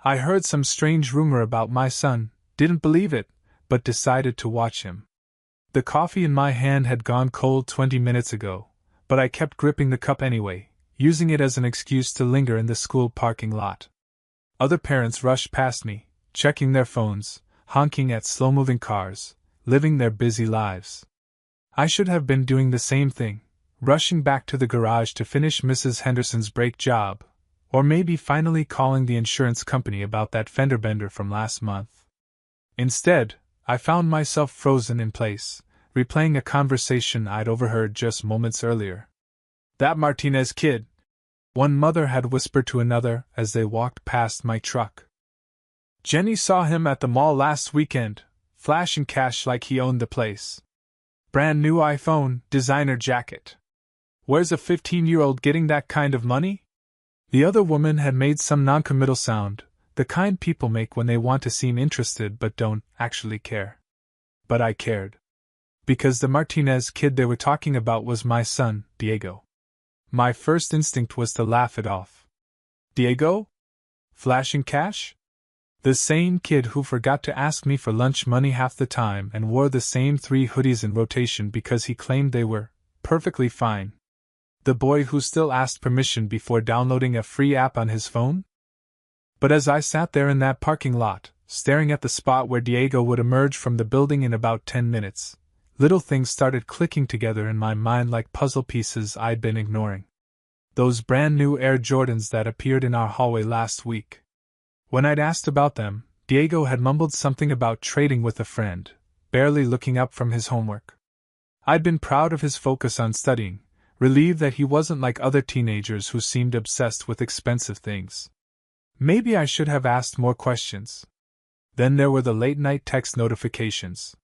I heard some strange rumor about my son, didn't believe it, but decided to watch him. The coffee in my hand had gone cold 20 minutes ago, but I kept gripping the cup anyway, using it as an excuse to linger in the school parking lot. Other parents rushed past me, checking their phones, honking at slow-moving cars, living their busy lives. I should have been doing the same thing, rushing back to the garage to finish Mrs. Henderson's brake job, or maybe finally calling the insurance company about that fender bender from last month. Instead, I found myself frozen in place, replaying a conversation I'd overheard just moments earlier. "That Martinez kid," one mother had whispered to another as they walked past my truck. "Jenny saw him at the mall last weekend, flashing cash like he owned the place. Brand new iPhone, designer jacket. Where's a 15-year-old getting that kind of money?" The other woman had made some noncommittal sound, the kind people make when they want to seem interested but don't actually care. But I cared. Because the Martinez kid they were talking about was my son, Diego. My first instinct was to laugh it off. Diego? Flashing cash? The same kid who forgot to ask me for lunch money half the time and wore the same 3 hoodies in rotation because he claimed they were perfectly fine. The boy who still asked permission before downloading a free app on his phone? But as I sat there in that parking lot, staring at the spot where Diego would emerge from the building in about 10 minutes, little things started clicking together in my mind like puzzle pieces I'd been ignoring. Those brand new Air Jordans that appeared in our hallway last week. When I'd asked about them, Diego had mumbled something about trading with a friend, barely looking up from his homework. I'd been proud of his focus on studying, relieved that he wasn't like other teenagers who seemed obsessed with expensive things. Maybe I should have asked more questions. Then there were the late-night text notifications.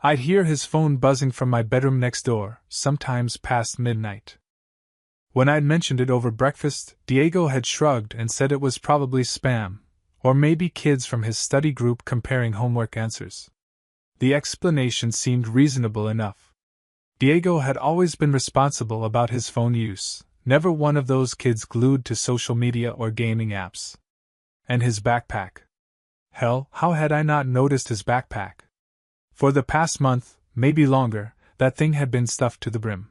I'd hear his phone buzzing from my bedroom next door, sometimes past midnight. When I'd mentioned it over breakfast, Diego had shrugged and said it was probably spam, or maybe kids from his study group comparing homework answers. The explanation seemed reasonable enough. Diego had always been responsible about his phone use, never one of those kids glued to social media or gaming apps. And his backpack. Hell, how had I not noticed his backpack? For the past month, maybe longer, that thing had been stuffed to the brim.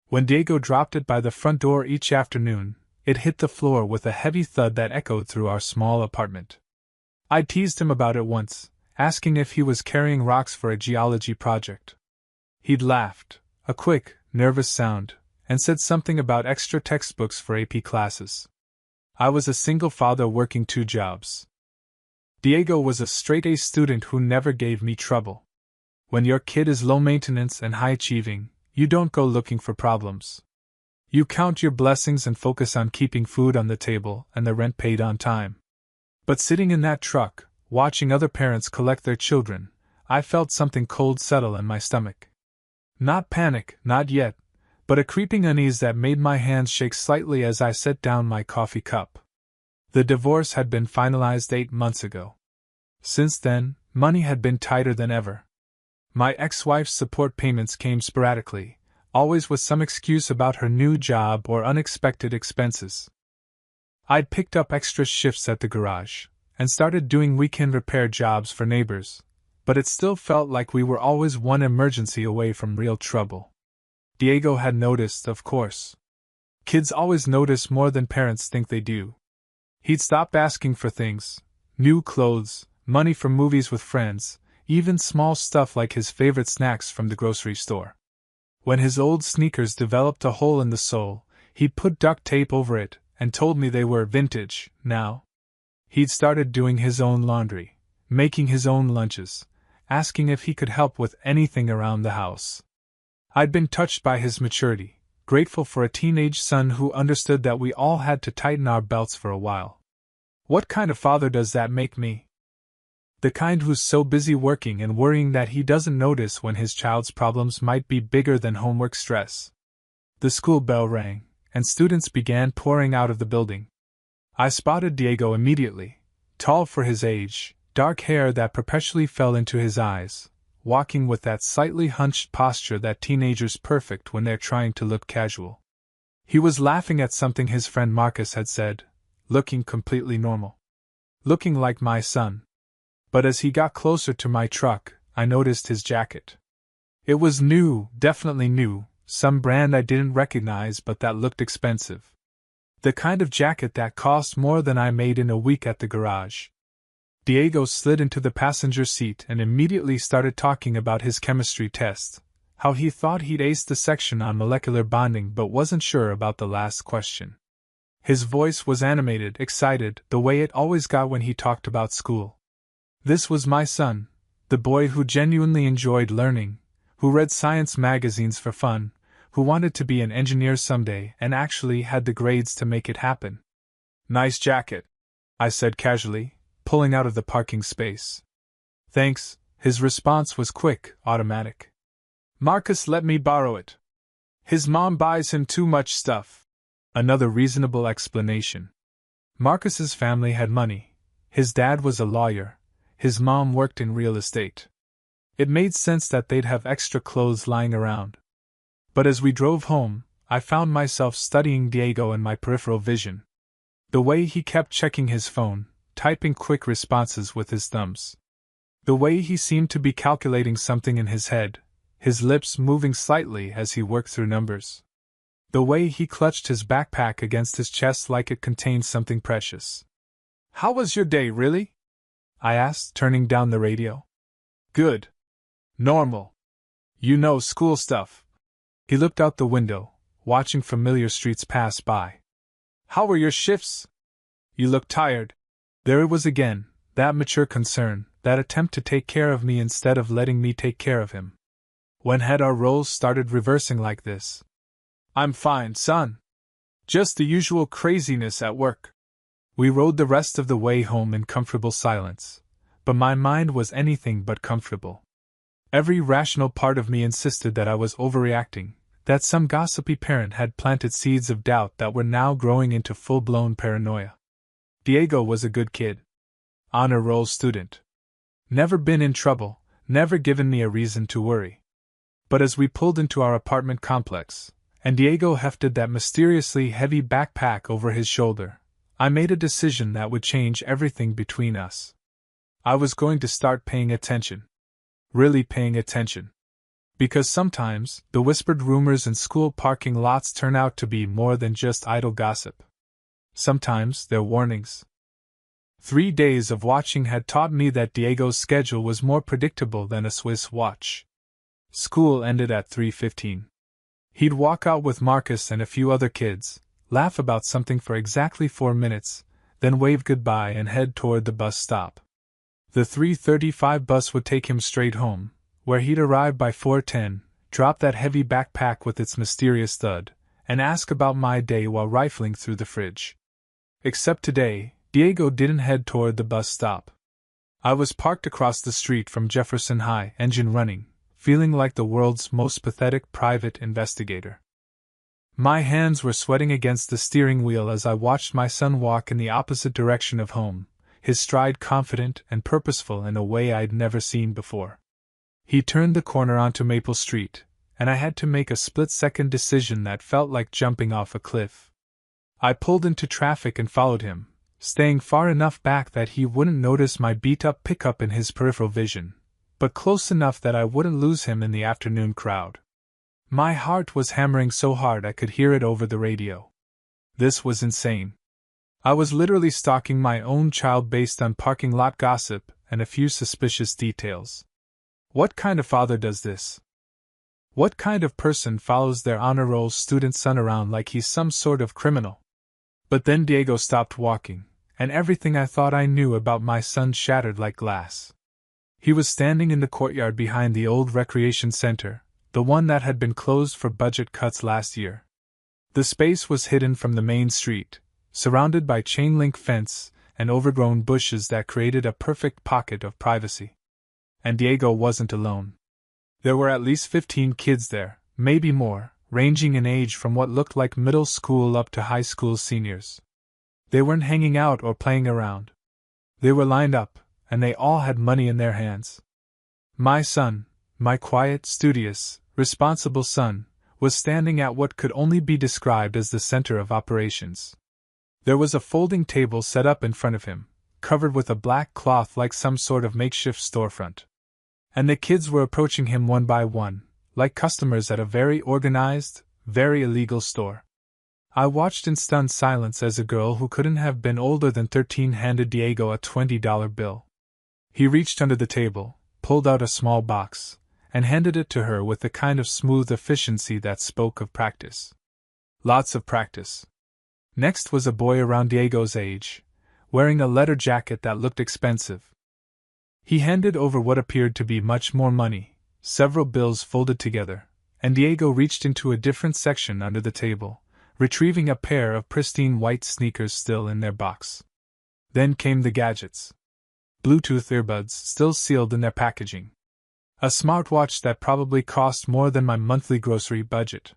When Diego dropped it by the front door each afternoon, it hit the floor with a heavy thud that echoed through our small apartment. I teased him about it once, asking if he was carrying rocks for a geology project. He'd laughed, a quick, nervous sound, and said something about extra textbooks for AP classes. I was a single father working 2 jobs. Diego was a straight-A student who never gave me trouble. When your kid is low-maintenance and high-achieving, you don't go looking for problems. You count your blessings and focus on keeping food on the table and the rent paid on time. But sitting in that truck, watching other parents collect their children, I felt something cold settle in my stomach. Not panic, not yet, but a creeping unease that made my hands shake slightly as I set down my coffee cup. The divorce had been finalized 8 months ago. Since then, money had been tighter than ever. My ex-wife's support payments came sporadically, always with some excuse about her new job or unexpected expenses. I'd picked up extra shifts at the garage, and started doing weekend repair jobs for neighbors, but it still felt like we were always one emergency away from real trouble. Diego had noticed, of course. Kids always notice more than parents think they do. He'd stopped asking for things, new clothes, money for movies with friends, even small stuff like his favorite snacks from the grocery store. When his old sneakers developed a hole in the sole, he'd put duct tape over it and told me they were vintage now. He'd started doing his own laundry, making his own lunches, asking if he could help with anything around the house. I'd been touched by his maturity, grateful for a teenage son who understood that we all had to tighten our belts for a while. What kind of father does that make me? The kind who's so busy working and worrying that he doesn't notice when his child's problems might be bigger than homework stress. The school bell rang, and students began pouring out of the building. I spotted Diego immediately, tall for his age, dark hair that perpetually fell into his eyes, walking with that slightly hunched posture that teenagers perfect when they're trying to look casual. He was laughing at something his friend Marcus had said, looking completely normal. looking like my son. But as he got closer to my truck, I noticed his jacket. It was new, definitely new, some brand I didn't recognize but that looked expensive. The kind of jacket that cost more than I made in a week at the garage. Diego slid into the passenger seat and immediately started talking about his chemistry test, how he thought he'd aced the section on molecular bonding but wasn't sure about the last question. His voice was animated, excited, the way it always got when he talked about school. This was my son, the boy who genuinely enjoyed learning, who read science magazines for fun, who wanted to be an engineer someday and actually had the grades to make it happen. "Nice jacket," I said casually, pulling out of the parking space. "Thanks," his response was quick, automatic. "Marcus let me borrow it. His mom buys him too much stuff." Another reasonable explanation. Marcus's family had money. His dad was a lawyer. His mom worked in real estate. It made sense that they'd have extra clothes lying around. But as we drove home, I found myself studying Diego in my peripheral vision. The way he kept checking his phone, typing quick responses with his thumbs. The way he seemed to be calculating something in his head, his lips moving slightly as he worked through numbers. The way he clutched his backpack against his chest like it contained something precious. "How was your day, really?" I asked, turning down the radio. "Good. Normal. You know, school stuff." He looked out the window, watching familiar streets pass by. "How were your shifts? You look tired." There it was again, that mature concern, that attempt to take care of me instead of letting me take care of him. When had our roles started reversing like this? "I'm fine, son. Just the usual craziness at work." We rode the rest of the way home in comfortable silence, but my mind was anything but comfortable. Every rational part of me insisted that I was overreacting, that some gossipy parent had planted seeds of doubt that were now growing into full-blown paranoia. Diego was a good kid. Honor roll student. Never been in trouble, never given me a reason to worry. But as we pulled into our apartment complex, and Diego hefted that mysteriously heavy backpack over his shoulder, I made a decision that would change everything between us. I was going to start paying attention. Really paying attention. Because sometimes, the whispered rumors in school parking lots turn out to be more than just idle gossip. Sometimes, they're warnings. 3 days of watching had taught me that Diego's schedule was more predictable than a Swiss watch. School ended at 3:15. He'd walk out with Marcus and a few other kids, laugh about something for exactly 4 minutes, then wave goodbye and head toward the bus stop. The 3:35 bus would take him straight home, where he'd arrive by 4:10, drop that heavy backpack with its mysterious thud, and ask about my day while rifling through the fridge. Except today, Diego didn't head toward the bus stop. I was parked across the street from Jefferson High, engine running, feeling like the world's most pathetic private investigator. My hands were sweating against the steering wheel as I watched my son walk in the opposite direction of home, his stride confident and purposeful in a way I'd never seen before. He turned the corner onto Maple Street, and I had to make a split-second decision that felt like jumping off a cliff. I pulled into traffic and followed him, staying far enough back that he wouldn't notice my beat-up pickup in his peripheral vision, but close enough that I wouldn't lose him in the afternoon crowd. My heart was hammering so hard I could hear it over the radio. This was insane. I was literally stalking my own child based on parking lot gossip and a few suspicious details. What kind of father does this? What kind of person follows their honor roll student son around like he's some sort of criminal? But then Diego stopped walking, and everything I thought I knew about my son shattered like glass. He was standing in the courtyard behind the old recreation center, the one that had been closed for budget cuts last year. The space was hidden from the main street, surrounded by chain-link fence and overgrown bushes that created a perfect pocket of privacy. And Diego wasn't alone. There were at least 15 kids there, maybe more, ranging in age from what looked like middle school up to high school seniors. They weren't hanging out or playing around. They were lined up, and they all had money in their hands. My son, my quiet, studious, responsible son, was standing at what could only be described as the center of operations. There was a folding table set up in front of him, covered with a black cloth like some sort of makeshift storefront. And the kids were approaching him one by one, like customers at a very organized, very illegal store. I watched in stunned silence as a girl who couldn't have been older than 13 handed Diego a $20 bill. He reached under the table, pulled out a small box, and handed it to her with the kind of smooth efficiency that spoke of practice. Lots of practice. Next was a boy around Diego's age, wearing a leather jacket that looked expensive. He handed over what appeared to be much more money, several bills folded together, and Diego reached into a different section under the table, retrieving a pair of pristine white sneakers still in their box. Then came the gadgets. Bluetooth earbuds still sealed in their packaging. A smartwatch that probably cost more than my monthly grocery budget.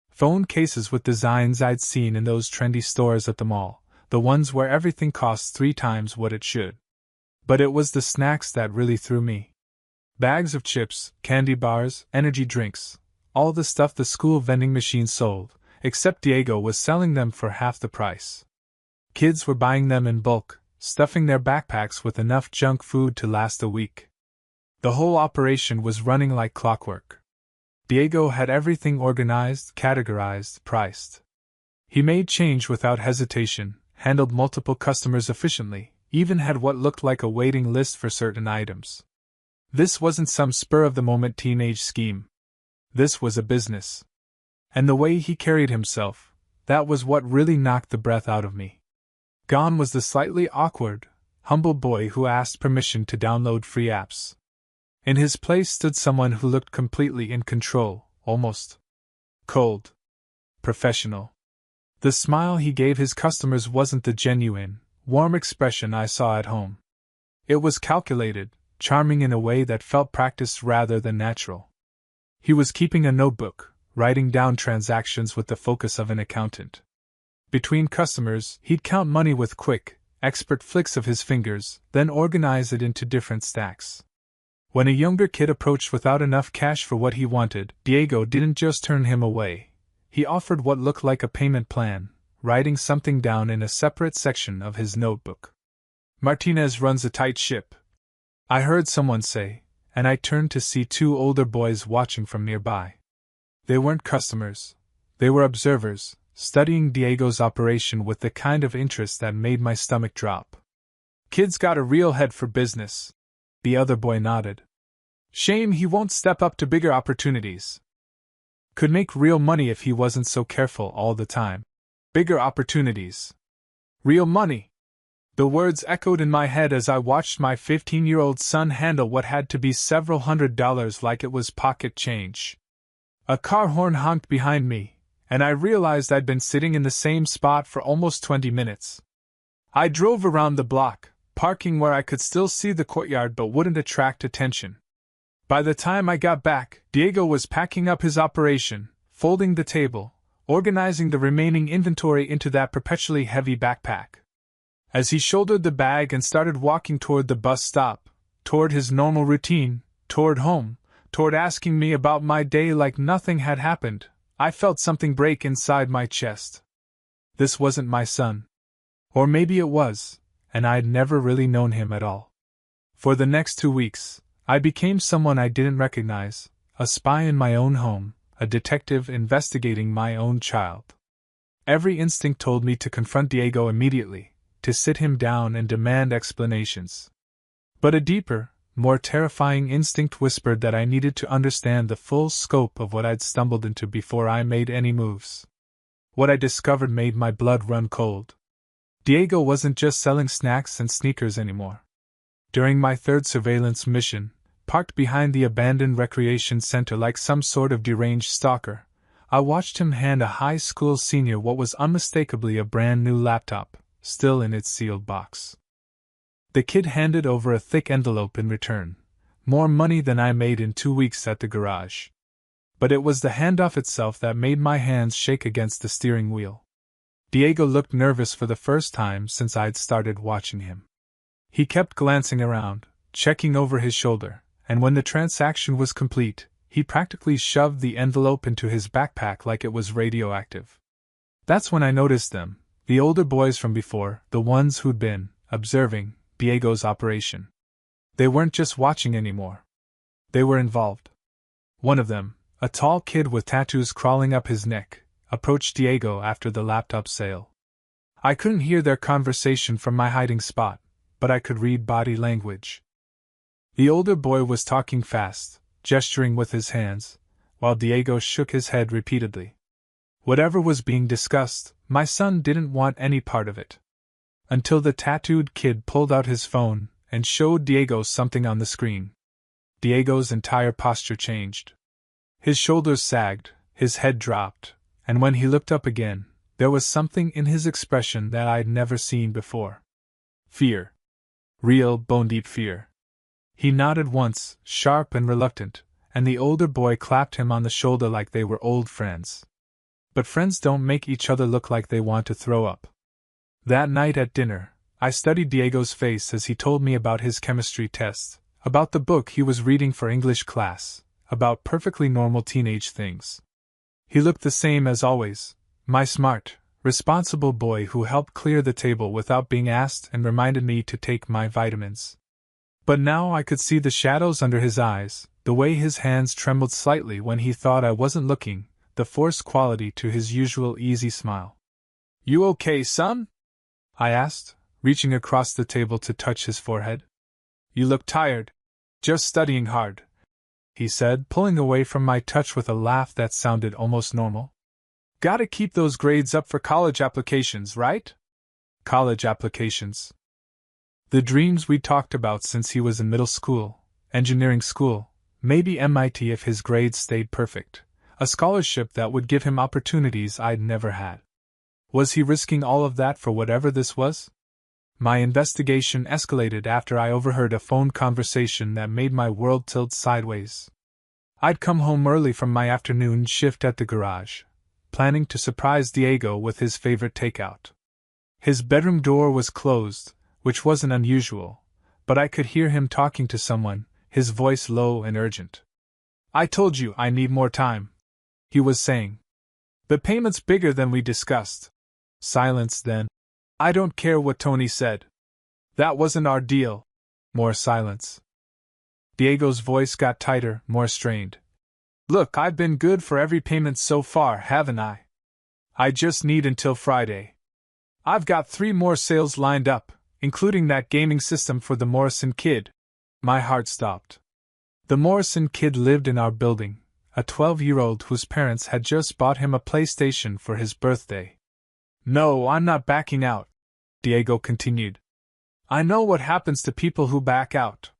Phone cases with designs I'd seen in those trendy stores at the mall, the ones where everything costs 3 times what it should. But it was the snacks that really threw me. Bags of chips, candy bars, energy drinks, all the stuff the school vending machine sold, except Diego was selling them for half the price. Kids were buying them in bulk, stuffing their backpacks with enough junk food to last a week. The whole operation was running like clockwork. Diego had everything organized, categorized, priced. He made change without hesitation, handled multiple customers efficiently, even had what looked like a waiting list for certain items. This wasn't some spur-of-the-moment teenage scheme. This was a business. And the way he carried himself, that was what really knocked the breath out of me. Gone was the slightly awkward, humble boy who asked permission to download free apps. In his place stood someone who looked completely in control, almost cold, professional. The smile he gave his customers wasn't the genuine, warm expression I saw at home. It was calculated, charming in a way that felt practiced rather than natural. He was keeping a notebook, writing down transactions with the focus of an accountant. Between customers, he'd count money with quick, expert flicks of his fingers, then organize it into different stacks. When a younger kid approached without enough cash for what he wanted, Diego didn't just turn him away. He offered what looked like a payment plan, writing something down in a separate section of his notebook. Martinez runs a tight ship, I heard someone say, and I turned to see 2 older boys watching from nearby. They weren't customers. They were observers, studying Diego's operation with the kind of interest that made my stomach drop. Kid's got a real head for business. The other boy nodded. Shame he won't step up to bigger opportunities. Could make real money if he wasn't so careful all the time. Bigger opportunities. Real money. The words echoed in my head as I watched my 15-year-old son handle what had to be several $100s like it was pocket change. A car horn honked behind me, and I realized I'd been sitting in the same spot for almost 20 minutes. I drove around the block, parking where I could still see the courtyard but wouldn't attract attention. By the time I got back, Diego was packing up his operation, folding the table, organizing the remaining inventory into that perpetually heavy backpack. As he shouldered the bag and started walking toward the bus stop, toward his normal routine, toward home, toward asking me about my day like nothing had happened, I felt something break inside my chest. This wasn't my son. Or maybe it was, and I'd never really known him at all. For the next 2 weeks, I became someone I didn't recognize, a spy in my own home, a detective investigating my own child. Every instinct told me to confront Diego immediately, to sit him down and demand explanations. But a deeper, more terrifying instinct whispered that I needed to understand the full scope of what I'd stumbled into before I made any moves. What I discovered made my blood run cold. Diego wasn't just selling snacks and sneakers anymore. During my 3rd surveillance mission, parked behind the abandoned recreation center like some sort of deranged stalker, I watched him hand a high school senior what was unmistakably a brand new laptop, still in its sealed box. The kid handed over a thick envelope in return, more money than I made in 2 weeks at the garage. But it was the handoff itself that made my hands shake against the steering wheel. Diego looked nervous for the first time since I'd started watching him. He kept glancing around, checking over his shoulder, and when the transaction was complete, he practically shoved the envelope into his backpack like it was radioactive. That's when I noticed them, the older boys from before, the ones who'd been observing, Diego's operation. They weren't just watching anymore. They were involved. One of them, a tall kid with tattoos crawling up his neck, approached Diego after the laptop sale. I couldn't hear their conversation from my hiding spot, but I could read body language. The older boy was talking fast, gesturing with his hands, while Diego shook his head repeatedly. Whatever was being discussed, my son didn't want any part of it. Until the tattooed kid pulled out his phone and showed Diego something on the screen. Diego's entire posture changed. His shoulders sagged, his head dropped, and when he looked up again, there was something in his expression that I'd never seen before. Fear. Real, bone-deep fear. He nodded once, sharp and reluctant, and the older boy clapped him on the shoulder like they were old friends. But friends don't make each other look like they want to throw up. That night at dinner, I studied Diego's face as he told me about his chemistry tests, about the book he was reading for English class, about perfectly normal teenage things. He looked the same as always, my smart, responsible boy who helped clear the table without being asked and reminded me to take my vitamins. But now I could see the shadows under his eyes, the way his hands trembled slightly when he thought I wasn't looking, the forced quality to his usual easy smile. "You okay, son?" I asked, reaching across the table to touch his forehead. "You look tired. Just studying hard," he said, pulling away from my touch with a laugh that sounded almost normal. "Gotta keep those grades up for college applications, right?" College applications. The dreams we'd talked about since he was in middle school, engineering school, maybe MIT if his grades stayed perfect, a scholarship that would give him opportunities I'd never had. Was he risking all of that for whatever this was? My investigation escalated after I overheard a phone conversation that made my world tilt sideways. I'd come home early from my afternoon shift at the garage, planning to surprise Diego with his favorite takeout. His bedroom door was closed, which wasn't unusual, but I could hear him talking to someone, his voice low and urgent. "I told you I need more time," he was saying. "The payment's bigger than we discussed." Silence then. "I don't care what Tony said. That wasn't our deal." More silence. Diego's voice got tighter, more strained. "Look, I've been good for every payment so far, haven't I? I just need until Friday. I've got 3 more sales lined up, including that gaming system for the Morrison kid." My heart stopped. The Morrison kid lived in our building, a 12-year-old whose parents had just bought him a PlayStation for his birthday. "No, I'm not backing out," Diego continued. "I know what happens to people who back out.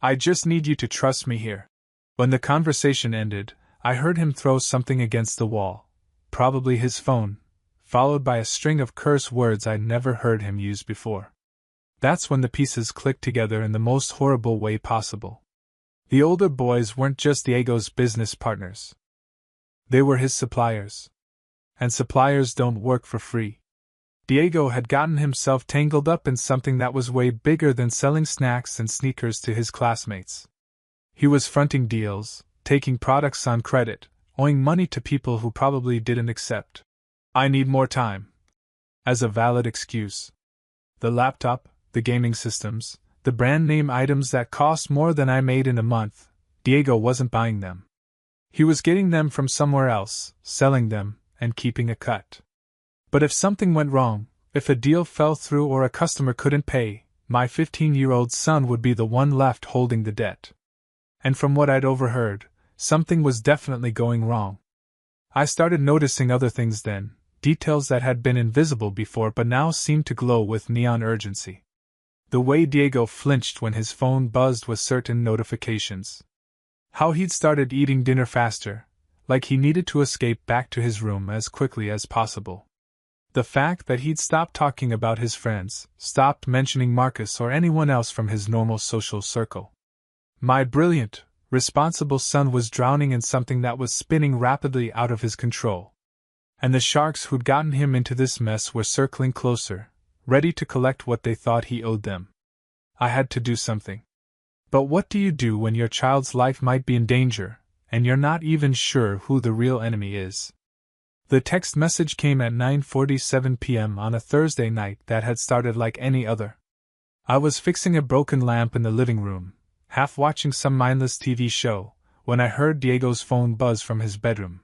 I just need you to trust me here." When the conversation ended, I heard him throw something against the wall, probably his phone, followed by a string of curse words I'd never heard him use before. That's when the pieces clicked together in the most horrible way possible. The older boys weren't just Diego's business partners. They were his suppliers. And suppliers don't work for free. Diego had gotten himself tangled up in something that was way bigger than selling snacks and sneakers to his classmates. He was fronting deals, taking products on credit, owing money to people who probably didn't accept "I need more time" as a valid excuse. The laptop, the gaming systems, the brand name items that cost more than I made in a month, Diego wasn't buying them. He was getting them from somewhere else, selling them, and keeping a cut. But if something went wrong, if a deal fell through or a customer couldn't pay, my 15-year-old son would be the one left holding the debt. And from what I'd overheard, something was definitely going wrong. I started noticing other things then, details that had been invisible before but now seemed to glow with neon urgency. The way Diego flinched when his phone buzzed with certain notifications. How he'd started eating dinner faster, like he needed to escape back to his room as quickly as possible. The fact that he'd stopped talking about his friends, stopped mentioning Marcus or anyone else from his normal social circle. My brilliant, responsible son was drowning in something that was spinning rapidly out of his control. And the sharks who'd gotten him into this mess were circling closer, ready to collect what they thought he owed them. I had to do something. But what do you do when your child's life might be in danger, and you're not even sure who the real enemy is? The text message came at 9:47 p.m. on a Thursday night that had started like any other. I was fixing a broken lamp in the living room, half watching some mindless TV show, when I heard Diego's phone buzz from his bedroom.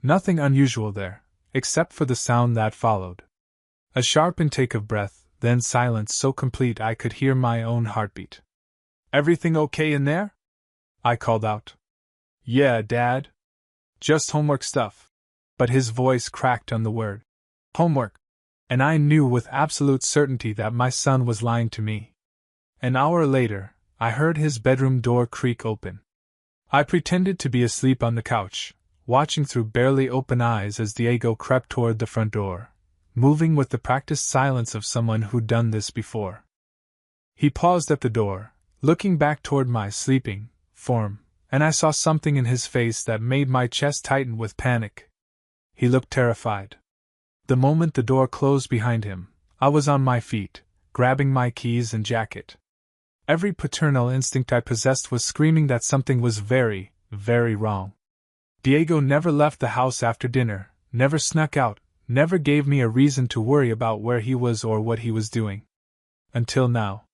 Nothing unusual there, except for the sound that followed. A sharp intake of breath, then silence so complete I could hear my own heartbeat. "Everything okay in there?" I called out. "Yeah, Dad. Just homework stuff." But his voice cracked on the word homework, and I knew with absolute certainty that my son was lying to me. An hour later, I heard his bedroom door creak open. I pretended to be asleep on the couch, watching through barely open eyes as Diego crept toward the front door, moving with the practiced silence of someone who'd done this before. He paused at the door, looking back toward my sleeping form, and I saw something in his face that made my chest tighten with panic. He looked terrified. The moment the door closed behind him, I was on my feet, grabbing my keys and jacket. Every paternal instinct I possessed was screaming that something was very, very wrong. Diego never left the house after dinner, never snuck out, never gave me a reason to worry about where he was or what he was doing. Until now.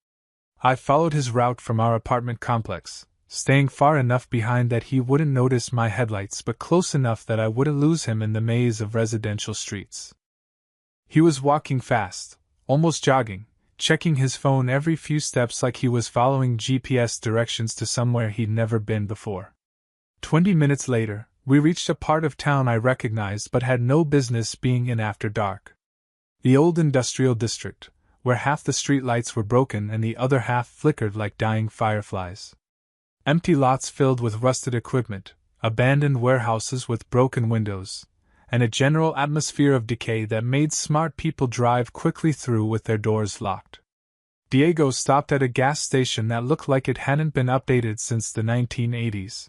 I followed his route from our apartment complex, staying far enough behind that he wouldn't notice my headlights but close enough that I wouldn't lose him in the maze of residential streets. He was walking fast, almost jogging, checking his phone every few steps like he was following GPS directions to somewhere he'd never been before. 20 minutes later, we reached a part of town I recognized but had no business being in after dark. The old industrial district, where half the streetlights were broken and the other half flickered like dying fireflies. Empty lots filled with rusted equipment, abandoned warehouses with broken windows, and a general atmosphere of decay that made smart people drive quickly through with their doors locked. Diego stopped at a gas station that looked like it hadn't been updated since the 1980s.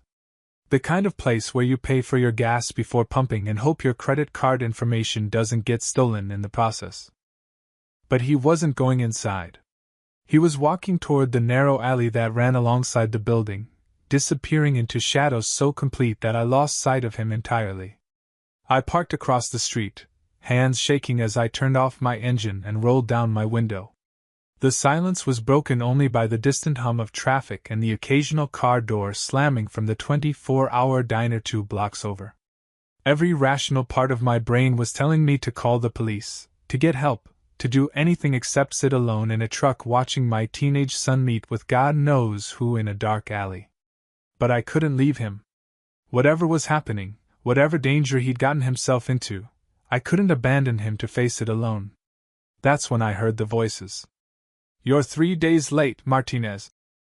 The kind of place where you pay for your gas before pumping and hope your credit card information doesn't get stolen in the process. But he wasn't going inside. He was walking toward the narrow alley that ran alongside the building, disappearing into shadows so complete that I lost sight of him entirely. I parked across the street, hands shaking as I turned off my engine and rolled down my window. The silence was broken only by the distant hum of traffic and the occasional car door slamming from the 24-hour diner 2 blocks over. Every rational part of my brain was telling me to call the police, to get help, to do anything except sit alone in a truck watching my teenage son meet with God knows who in a dark alley. But I couldn't leave him. Whatever was happening, whatever danger he'd gotten himself into, I couldn't abandon him to face it alone. That's when I heard the voices. "You're 3 days late, Martinez."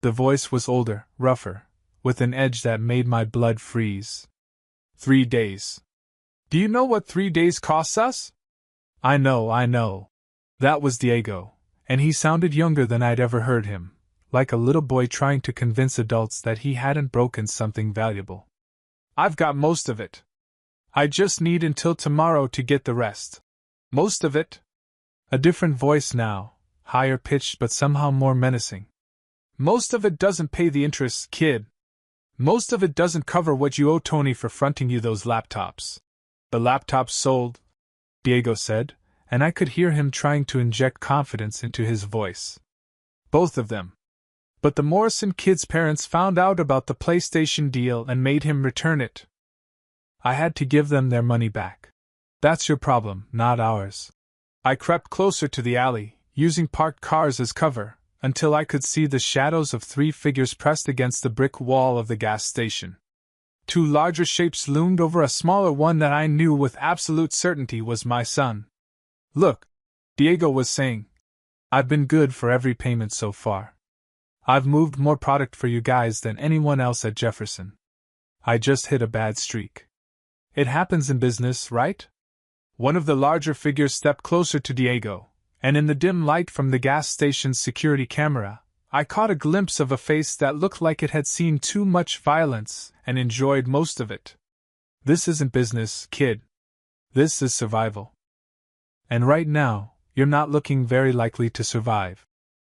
The voice was older, rougher, with an edge that made my blood freeze. 3 days. "Do you know what 3 days costs us?" I know. That was Diego, and he sounded younger than I'd ever heard him, like a little boy trying to convince adults that he hadn't broken something valuable. "I've got most of it. I just need until tomorrow to get the rest." "Most of it?" A different voice now, higher pitched but somehow more menacing. "Most of it doesn't pay the interest, kid. Most of it doesn't cover what you owe Tony for fronting you those laptops." "The laptops sold," Diego said, and I could hear him trying to inject confidence into his voice. "Both of them. But the Morrison kid's parents found out about the PlayStation deal and made him return it. I had to give them their money back. That's your problem, not ours." I crept closer to the alley, using parked cars as cover, until I could see the shadows of 3 figures pressed against the brick wall of the gas station. 2 larger shapes loomed over a smaller one that I knew with absolute certainty was my son. "Look," Diego was saying. "I've been good for every payment so far. I've moved more product for you guys than anyone else at Jefferson. I just hit a bad streak. It happens in business, right?" One of the larger figures stepped closer to Diego, and in the dim light from the gas station's security camera, I caught a glimpse of a face that looked like it had seen too much violence and enjoyed most of it. "This isn't business, kid. This is survival. And right now, you're not looking very likely to survive."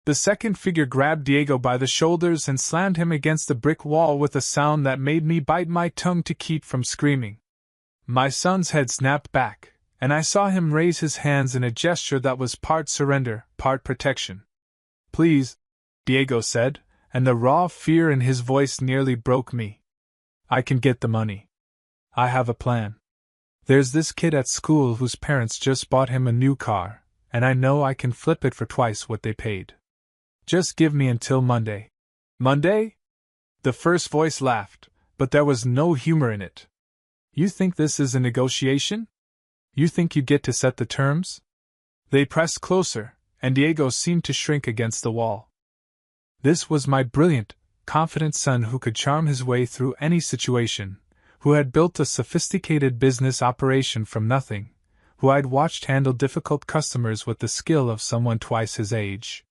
The second figure grabbed Diego by the shoulders and slammed him against the brick wall with a sound that made me bite my tongue to keep from screaming. My son's head snapped back, and I saw him raise his hands in a gesture that was part surrender, part protection. Please, Diego said, and the raw fear in his voice nearly broke me. I can get the money. I have a plan. There's this kid at school whose parents just bought him a new car, and I know I can flip it for twice what they paid. Just give me until Monday. Monday? The first voice laughed, but there was no humor in it. You think this is a negotiation? You think you get to set the terms? They pressed closer, and Diego seemed to shrink against the wall. This was my brilliant, confident son who could charm his way through any situation, who had built a sophisticated business operation from nothing, who I'd watched handle difficult customers with the skill of someone twice his age.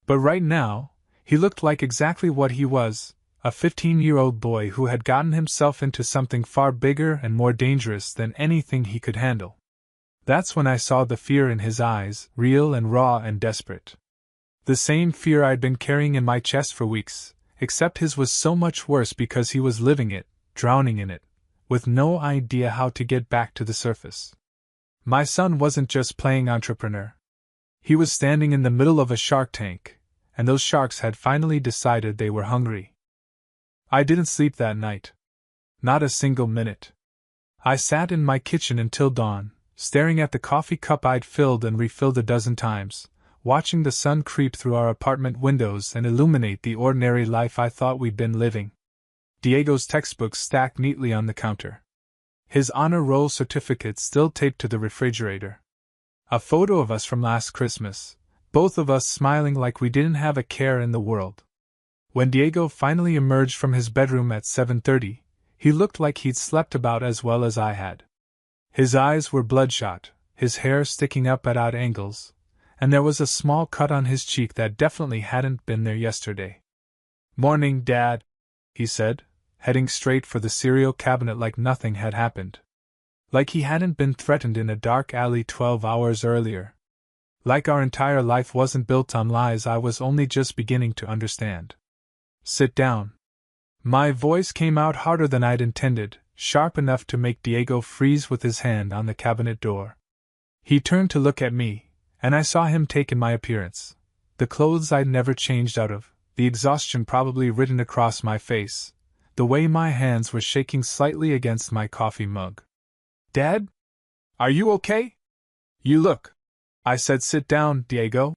But right now, he looked like exactly what he was, a 15-year-old boy who had gotten himself into something far bigger and more dangerous than anything he could handle. That's when I saw the fear in his eyes, real and raw and desperate. The same fear I'd been carrying in my chest for weeks, except his was so much worse because he was living it, drowning in it, with no idea how to get back to the surface. My son wasn't just playing entrepreneur. He was standing in the middle of a shark tank, and those sharks had finally decided they were hungry. I didn't sleep that night. Not a single minute. I sat in my kitchen until dawn, staring at the coffee cup I'd filled and refilled a dozen times, watching the sun creep through our apartment windows and illuminate the ordinary life I thought we'd been living. Diego's textbooks stacked neatly on the counter. His honor roll certificate still taped to the refrigerator. A photo of us from last Christmas, both of us smiling like we didn't have a care in the world. When Diego finally emerged from his bedroom at 7:30, he looked like he'd slept about as well as I had. His eyes were bloodshot, his hair sticking up at odd angles, and there was a small cut on his cheek that definitely hadn't been there yesterday. "Morning, Dad," he said, heading straight for the cereal cabinet like nothing had happened. Like he hadn't been threatened in a dark alley 12 hours earlier. Like our entire life wasn't built on lies I was only just beginning to understand. "Sit down." My voice came out harder than I'd intended, sharp enough to make Diego freeze with his hand on the cabinet door. He turned to look at me, and I saw him take in my appearance, the clothes I'd never changed out of, the exhaustion probably written across my face, the way my hands were shaking slightly against my coffee mug. "Dad? Are you okay? You look..." I said. "Sit down, Diego."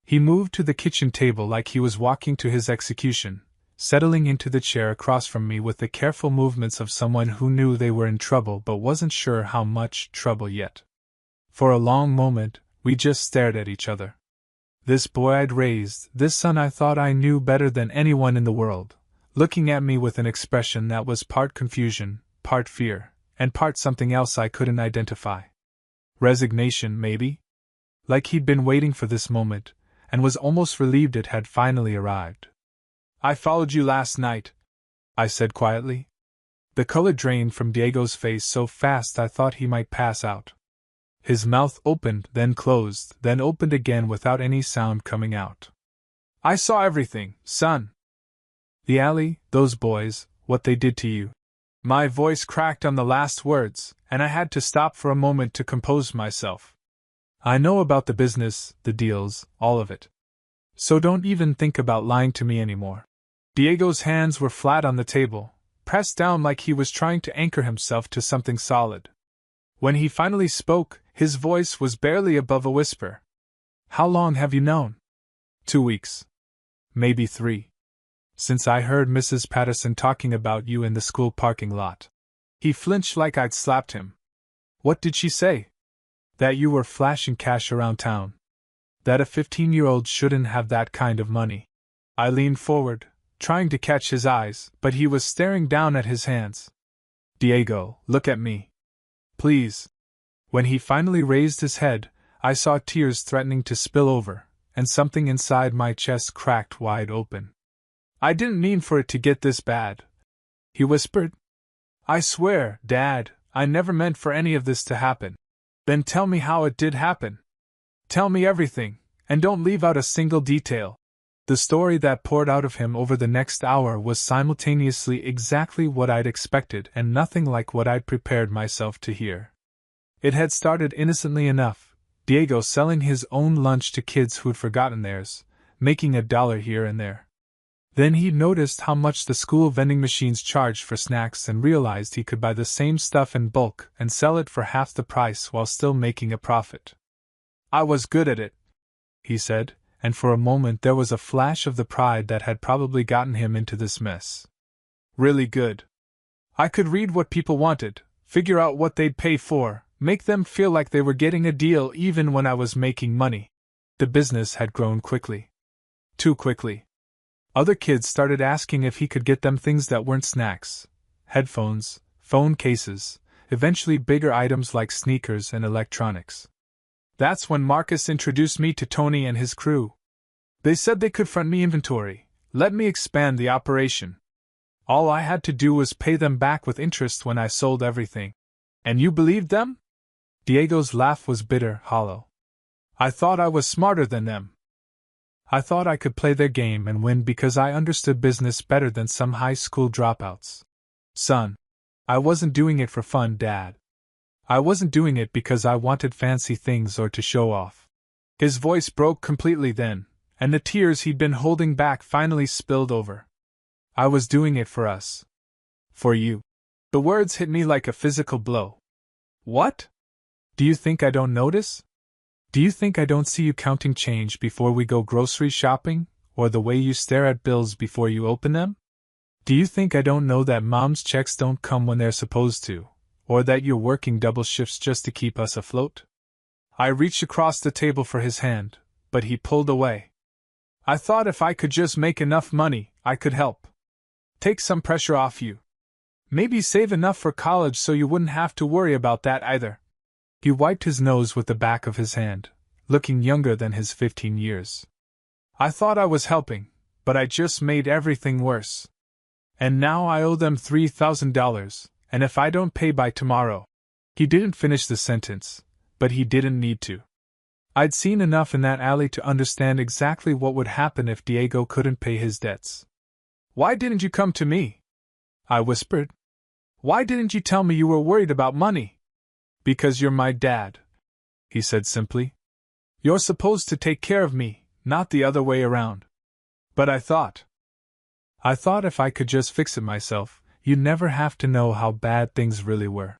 He moved to the kitchen table like he was walking to his execution, settling into the chair across from me with the careful movements of someone who knew they were in trouble but wasn't sure how much trouble yet. For a long moment, we just stared at each other. This boy I'd raised, this son I thought I knew better than anyone in the world, looking at me with an expression that was part confusion, part fear, and part something else I couldn't identify. Resignation, maybe? Like he'd been waiting for this moment, and was almost relieved it had finally arrived. "I followed you last night," I said quietly. The color drained from Diego's face so fast I thought he might pass out. His mouth opened, then closed, then opened again without any sound coming out. "I saw everything, son. The alley, those boys, what they did to you." My voice cracked on the last words, and I had to stop for a moment to compose myself. "I know about the business, the deals, all of it. So don't even think about lying to me anymore." Diego's hands were flat on the table, pressed down like he was trying to anchor himself to something solid. When he finally spoke, his voice was barely above a whisper. "How long have you known?" 2 weeks. Maybe 3. Since I heard Mrs. Patterson talking about you in the school parking lot." He flinched like I'd slapped him. "What did she say?" "That you were flashing cash around town. That a 15-year-old shouldn't have that kind of money." I leaned forward, trying to catch his eyes, but he was staring down at his hands. "Diego, look at me. Please." When he finally raised his head, I saw tears threatening to spill over, and something inside my chest cracked wide open. "I didn't mean for it to get this bad," he whispered. "I swear, Dad, I never meant for any of this to happen." "Then tell me how it did happen. Tell me everything, and don't leave out a single detail." The story that poured out of him over the next hour was simultaneously exactly what I'd expected and nothing like what I'd prepared myself to hear. It had started innocently enough, Diego selling his own lunch to kids who'd forgotten theirs, making $1 here and there. Then he noticed how much the school vending machines charged for snacks and realized he could buy the same stuff in bulk and sell it for half the price while still making a profit. I was good at it, he said, and for a moment there was a flash of the pride that had probably gotten him into this mess. Really good. I could read what people wanted, figure out what they'd pay for, make them feel like they were getting a deal even when I was making money. The business had grown quickly. Too quickly. Other kids started asking if he could get them things that weren't snacks, headphones, phone cases, eventually bigger items like sneakers and electronics. That's when Marcus introduced me to Tony and his crew. They said they could front me inventory, let me expand the operation. All I had to do was pay them back with interest when I sold everything. And you believed them? Diego's laugh was bitter, hollow. I thought I was smarter than them. I thought I could play their game and win because I understood business better than some high school dropouts. Son, I wasn't doing it for fun, Dad. I wasn't doing it because I wanted fancy things or to show off. His voice broke completely then, and the tears he'd been holding back finally spilled over. I was doing it for us. For you. The words hit me like a physical blow. What? Do you think I don't notice? Do you think I don't see you counting change before we go grocery shopping, or the way you stare at bills before you open them? Do you think I don't know that Mom's checks don't come when they're supposed to, or that you're working double shifts just to keep us afloat? I reached across the table for his hand, but he pulled away. I thought if I could just make enough money, I could help. Take some pressure off you. Maybe save enough for college so you wouldn't have to worry about that either. He wiped his nose with the back of his hand, looking younger than his 15 years. I thought I was helping, but I just made everything worse. And now I owe them $3,000, and if I don't pay by tomorrow... He didn't finish the sentence, but he didn't need to. I'd seen enough in that alley to understand exactly what would happen if Diego couldn't pay his debts. Why didn't you come to me? I whispered. Why didn't you tell me you were worried about money? Because you're my dad, he said simply. You're supposed to take care of me, not the other way around. But I thought if I could just fix it myself, you'd never have to know how bad things really were.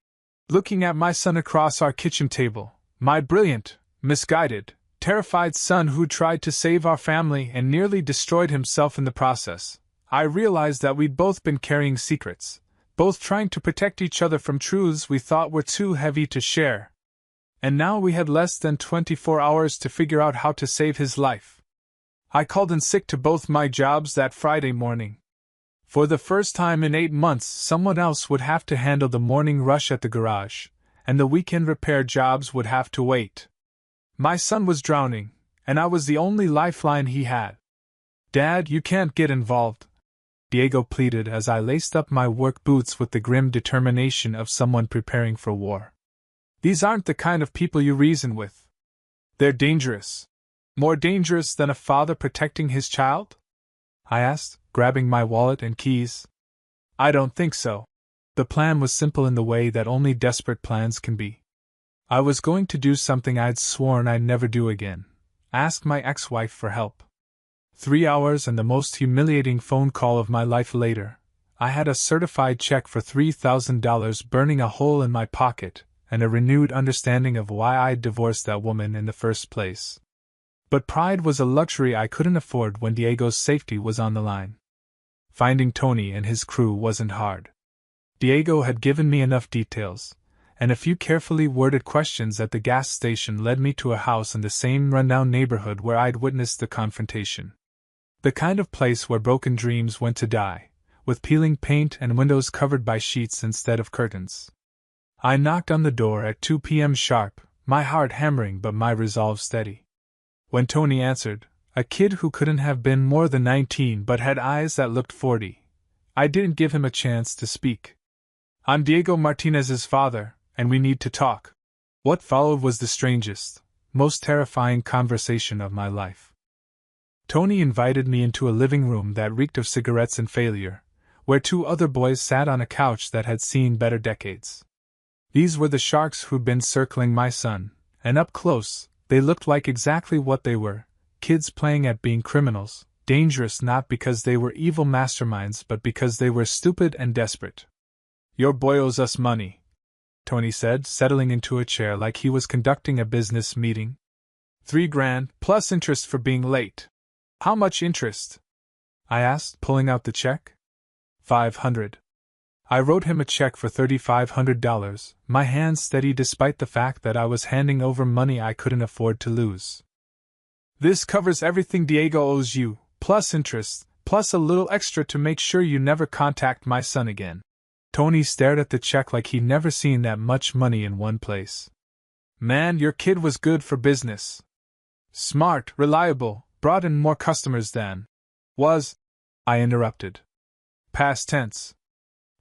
Looking at my son across our kitchen table, my brilliant, misguided, terrified son who tried to save our family and nearly destroyed himself in the process, I realized that we'd both been carrying secrets, both trying to protect each other from truths we thought were too heavy to share. And now we had less than 24 hours to figure out how to save his life. I called in sick to both my jobs that Friday morning. For the first time in 8 months, someone else would have to handle the morning rush at the garage, and the weekend repair jobs would have to wait. My son was drowning, and I was the only lifeline he had. Dad, you can't get involved, Diego pleaded as I laced up my work boots with the grim determination of someone preparing for war. These aren't the kind of people you reason with. They're dangerous. More dangerous than a father protecting his child? I asked, grabbing my wallet and keys. I don't think so. The plan was simple in the way that only desperate plans can be. I was going to do something I'd sworn I'd never do again. Ask my ex-wife for help. 3 hours and the most humiliating phone call of my life later, I had a certified check for $3,000 burning a hole in my pocket, and a renewed understanding of why I'd divorced that woman in the first place. But pride was a luxury I couldn't afford when Diego's safety was on the line. Finding Tony and his crew wasn't hard. Diego had given me enough details, and a few carefully worded questions at the gas station led me to a house in the same rundown neighborhood where I'd witnessed the confrontation. The kind of place where broken dreams went to die, with peeling paint and windows covered by sheets instead of curtains. I knocked on the door at 2 p.m. sharp, my heart hammering but my resolve steady. When Tony answered, a kid who couldn't have been more than 19 but had eyes that looked 40, I didn't give him a chance to speak. I'm Diego Martinez's father, and we need to talk. What followed was the strangest, most terrifying conversation of my life. Tony invited me into a living room that reeked of cigarettes and failure, where 2 other boys sat on a couch that had seen better decades. These were the sharks who'd been circling my son, and up close, they looked like exactly what they were, kids playing at being criminals, dangerous not because they were evil masterminds but because they were stupid and desperate. "Your boy owes us money," Tony said, settling into a chair like he was conducting a business meeting. $3,000, plus interest for being late." "How much interest?" I asked, pulling out the check. $500. I wrote him a check for $3,500, my hands steady despite the fact that I was handing over money I couldn't afford to lose. "This covers everything Diego owes you, plus interest, plus a little extra to make sure you never contact my son again." Tony stared at the check like he'd never seen that much money in one place. "Man, your kid was good for business. Smart, reliable, brought in more customers than was," I interrupted. "Past tense.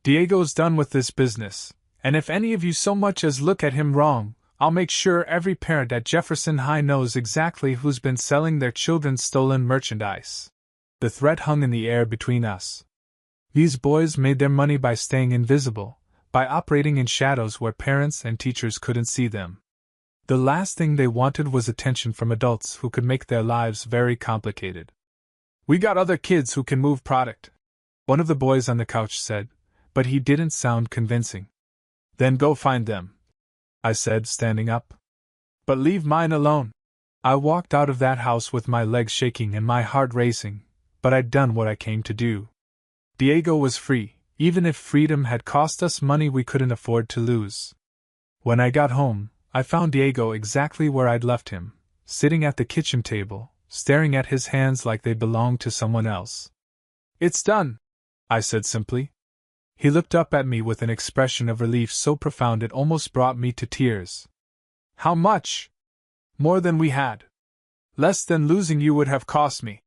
Diego's done with this business, and if any of you so much as look at him wrong, I'll make sure every parent at Jefferson High knows exactly who's been selling their children stolen merchandise." The threat hung in the air between us. These boys made their money by staying invisible, by operating in shadows where parents and teachers couldn't see them. The last thing they wanted was attention from adults who could make their lives very complicated. "We got other kids who can move product," one of the boys on the couch said, but he didn't sound convincing. "Then go find them," I said, standing up. "But leave mine alone." I walked out of that house with my legs shaking and my heart racing, but I'd done what I came to do. Diego was free, even if freedom had cost us money we couldn't afford to lose. When I got home, I found Diego exactly where I'd left him, sitting at the kitchen table, staring at his hands like they belonged to someone else. "It's done," I said simply. He looked up at me with an expression of relief so profound it almost brought me to tears. "How much?" "More than we had. Less than losing you would have cost me."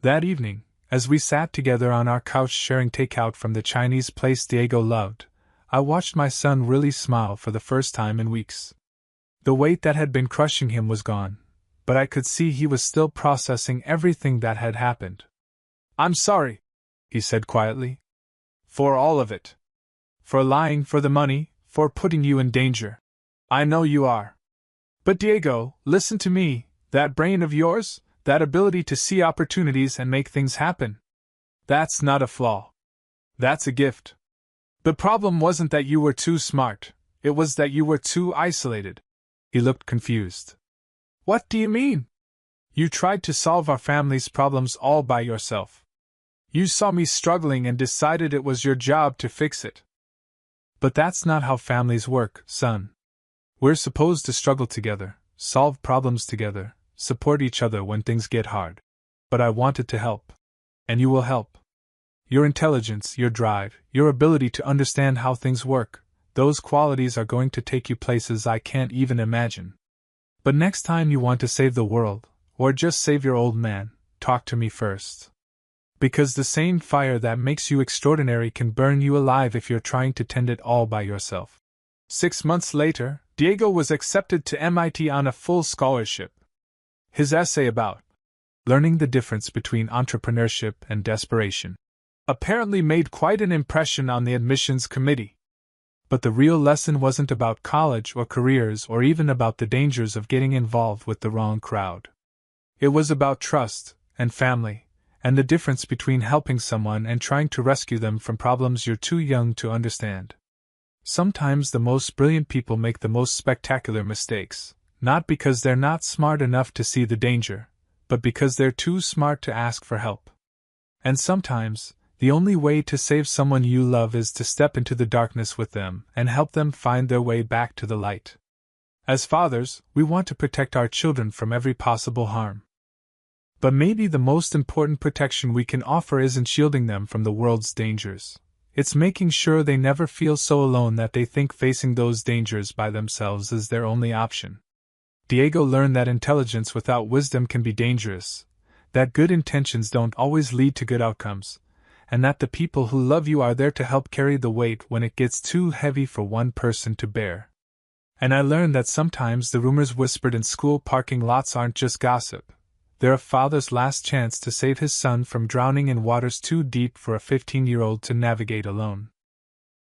That evening, as we sat together on our couch sharing takeout from the Chinese place Diego loved, I watched my son really smile for the first time in weeks. The weight that had been crushing him was gone, but I could see he was still processing everything that had happened. "I'm sorry," he said quietly. "For all of it. For lying for the money, for putting you in danger. I know you are. But Diego, listen to me, that brain of yours, that ability to see opportunities and make things happen. That's not a flaw. That's a gift. The problem wasn't that you were too smart, it was that you were too isolated." He looked confused. "What do you mean?" "You tried to solve our family's problems all by yourself. You saw me struggling and decided it was your job to fix it." "But that's not how families work, son. We're supposed to struggle together, solve problems together, support each other when things get hard. But I wanted to help. And you will help. Your intelligence, your drive, your ability to understand how things work, those qualities are going to take you places I can't even imagine. But next time you want to save the world, or just save your old man, talk to me first. Because the same fire that makes you extraordinary can burn you alive if you're trying to tend it all by yourself." 6 months later, Diego was accepted to MIT on a full scholarship. His essay about learning the difference between entrepreneurship and desperation apparently made quite an impression on the admissions committee. But the real lesson wasn't about college or careers or even about the dangers of getting involved with the wrong crowd. It was about trust and family, and the difference between helping someone and trying to rescue them from problems you're too young to understand. Sometimes the most brilliant people make the most spectacular mistakes, not because they're not smart enough to see the danger, but because they're too smart to ask for help. And sometimes, the only way to save someone you love is to step into the darkness with them and help them find their way back to the light. As fathers, we want to protect our children from every possible harm. But maybe the most important protection we can offer isn't shielding them from the world's dangers. It's making sure they never feel so alone that they think facing those dangers by themselves is their only option. Diego learned that intelligence without wisdom can be dangerous, that good intentions don't always lead to good outcomes, and that the people who love you are there to help carry the weight when it gets too heavy for one person to bear. And I learned that sometimes the rumors whispered in school parking lots aren't just gossip. They're a father's last chance to save his son from drowning in waters too deep for a 15-year-old to navigate alone.